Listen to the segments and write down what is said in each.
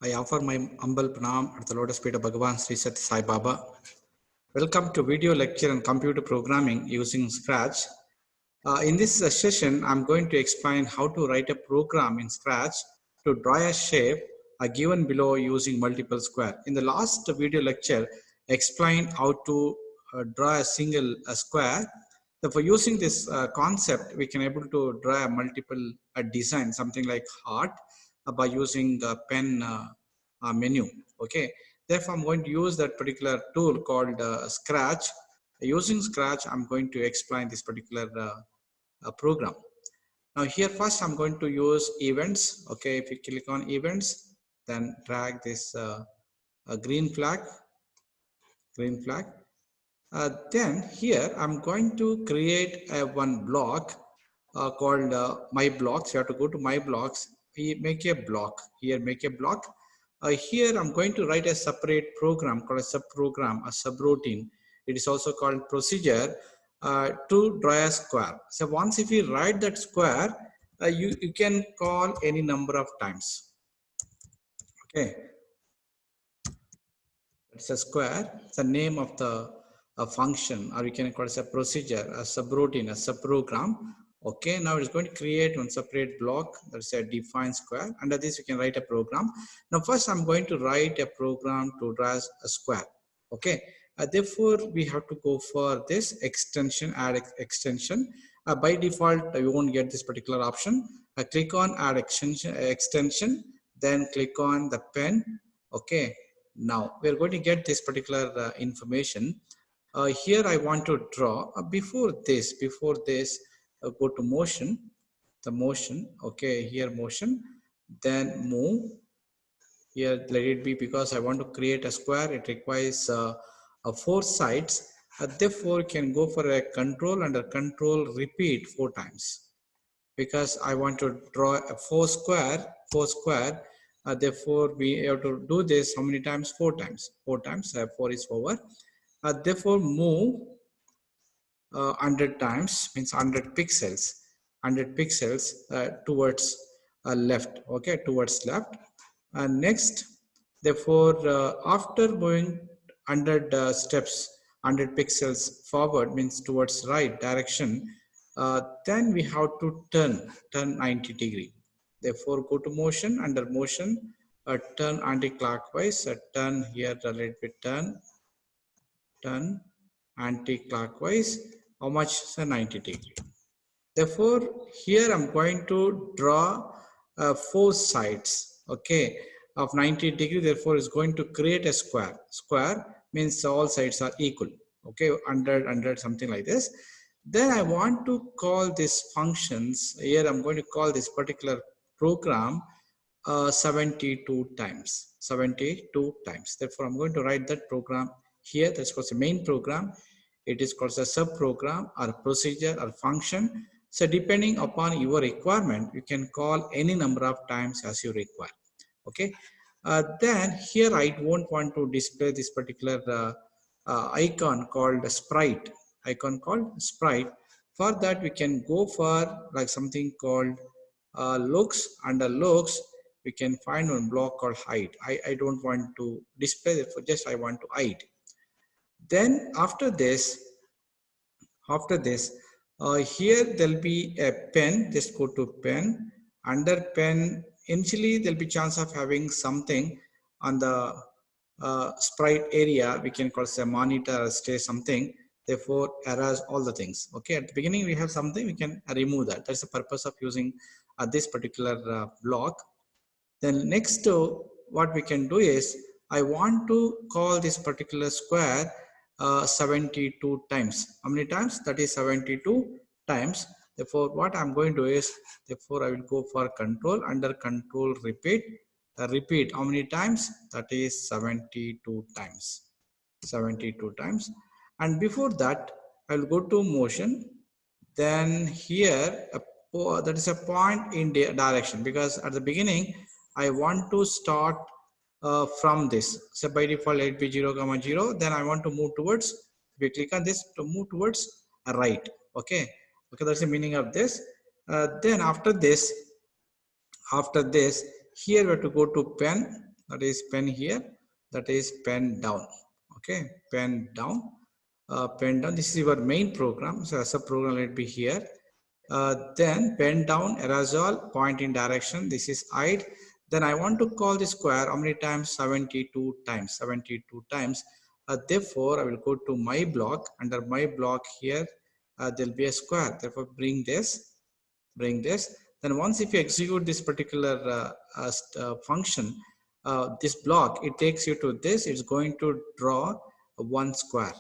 I offer my humble pranam at the lotus feet of Bhagavan Sri Sathya Sai Baba. Welcome to video lecture on computer programming using Scratch. In this session, I'm going to explain how to write a program in Scratch to draw a shape given below using multiple square. In the last video lecture, I explained how to draw a single square. So for using this concept, we can able to draw a multiple design, something like heart, by using the pen menu. Okay, therefore I'm going to use that particular tool called Scratch. Using Scratch, I'm going to explain this particular program. Now here first I'm going to use events. Okay, if you click on events, then drag this green flag. Then here I'm going to create one block called my blocks. You have to go to my blocks. Make a block here. Make a block. Here I'm going to write a separate program called a subprogram, a subroutine. It is also called procedure to draw a square. So once if you write that square, you can call any number of times. Okay, it's a square. It's the name of the function, or you can call it a procedure, a subroutine, a subprogram. Okay, now it's going to create one separate block that's a define square. Under this, you can write a program. Now, first, I'm going to write a program to draw a square. Okay, therefore, we have to go for this extension, add extension. By default, you won't get this particular option. Click on add extension, then click on the pen. Okay, now we're going to get this particular information. Here I want to draw before this go to motion, the motion. Okay, here motion, then move. Here let it be, because I want to create a square. It requires 4 sides. Therefore can go for a control, under control repeat 4 times, because I want to draw a 4 square. Therefore we have to do this how many times? 4 times. 4 times. 4 is over. Therefore move 100 times, means 100 pixels. 100 pixels towards left. Okay, towards left. Next, therefore after moving 100 steps, 100 pixels forward, means towards right direction, then we have to turn 90 degree. Therefore go to motion, under motion, turn anti-clockwise, turn here a little bit, turn anti-clockwise. How much? So 90 degree. Therefore here I'm going to draw 4 sides, okay, of 90 degree. Therefore it's going to create a square. Square means all sides are equal. Okay, 100 something like this. Then I want to call these functions. Here I'm going to call this particular program 72 times. 72 times. Therefore I'm going to write that program here. That's called the main program. It is called a sub program or procedure or function. So depending upon your requirement, you can call any number of times as you require. Okay. Then here I won't want to display this particular icon called sprite. Icon called sprite. For that we can go for like something called looks. Under looks we can find one block called hide. I don't want to display it, for just I want to hide. Then after this here there'll be a pen. Just go to pen. Under pen, initially there'll be chance of having something on the sprite area. We can call it a monitor or stay something. Therefore erase all the things. Okay, at the beginning we have something, we can remove that. That's the purpose of using this particular block. Then next what we can do is, I want to call this particular square 72 times. How many times? That is 72 times. Therefore what I'm going to do is, therefore I will go for control, under control repeat. Repeat how many times? That is 72 times. 72 times. And before that I will go to motion. Then here that is a point in direction, because at the beginning I want to start from this. So by default 8 0, 0. Then I want to move towards, we click on this to move towards right. Okay, that's the meaning of this. Then after this here we have to go to pen. that is pen here, that is pen down. Okay, pen down, pen down. This is your main program. So as a program, let it be here. Then pen down, erasol, point in direction. This is hide. Then I want to call the square. How many times? 72 times. 72 times. Therefore, I will go to my block. Under my block here, there will be a square. Therefore, bring this. Then once if you execute this particular function, this block, it takes you to this. It's going to draw one square.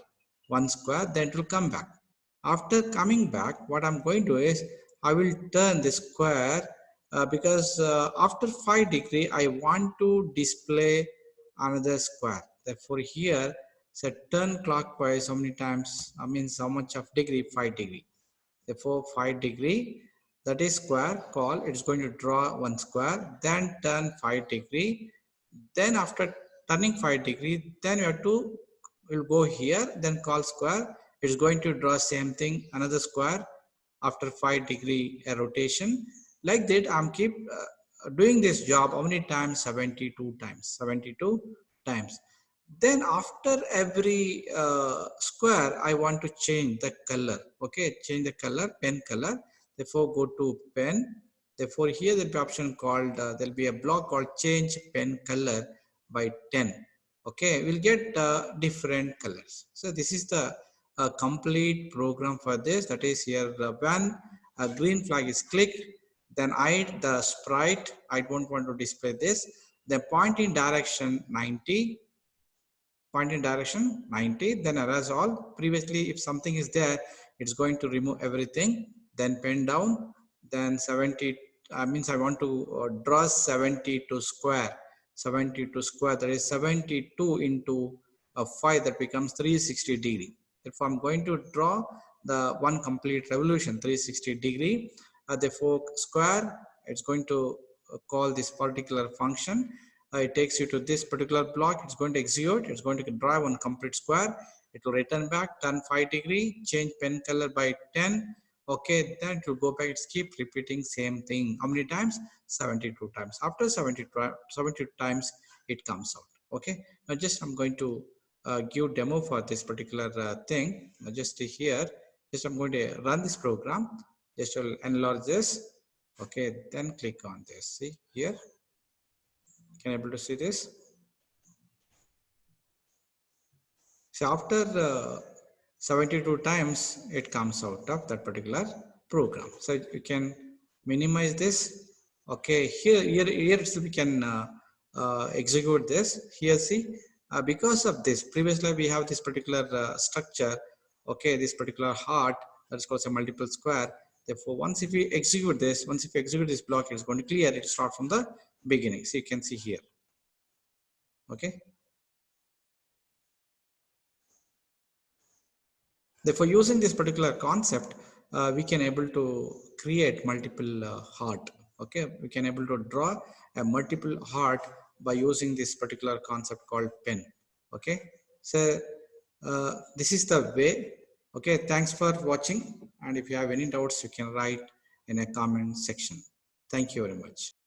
Then it will come back. After coming back, what I'm going to do is I will turn the square because after 5 degree I want to display another square. Therefore here, so turn clockwise. How many times? I mean, how much of degree? 5 degree. Therefore 5 degree, that is square call. It's going to draw one square. Then turn 5 degree. Then after turning 5 degree, then you have to will go here. Then call square. It's going to draw same thing, another square after 5 degree rotation. Like that, I'm keep doing this job. How many times? 72 times. 72 times. Then after every square, I want to change the color. Okay, change the color, pen color. Therefore, go to pen. Therefore, here there'll be option called, there'll be a block called change pen color by 10. Okay, we'll get different colors. So this is the complete program for this. That is here, when a green flag is clicked, then hide the sprite. I don't want to display this. Then point in direction 90. Point in direction 90, then erase all. Previously, if something is there, it's going to remove everything. Then pen down, then 70, means I want to draw 72 square. 72 square, that is 72 into 5, that becomes 360 degree. Therefore, I'm going to draw the one complete revolution, 360 degree. Therefore, square, it's going to call this particular function. It takes you to this particular block. It's going to execute. It's going to draw one complete square. It will return back, turn 5 degree, change pen color by 10. Okay, then it will go back. It's keep repeating same thing. How many times? 72 times. After 72 times, it comes out. Okay. Now just I'm going to give demo for this particular thing. Just here, just I'm going to run this program. Just will enlarge this. Okay, then click on this. See here. Can you able to see this? So after 72 times, it comes out of that particular program. So you can minimize this. Okay, here we can execute this. Here, see, because of this, previously we have this particular structure. Okay, this particular heart, that's called a multiple square. Therefore, once if you execute this block, it's going to clear it, start from the beginning. So you can see here. Okay. Therefore, using this particular concept, we can able to create multiple heart. Okay, we can able to draw a multiple heart by using this particular concept called pen. Okay, so this is the way. Okay, thanks for watching. And if you have any doubts, you can write in a comment section. Thank you very much.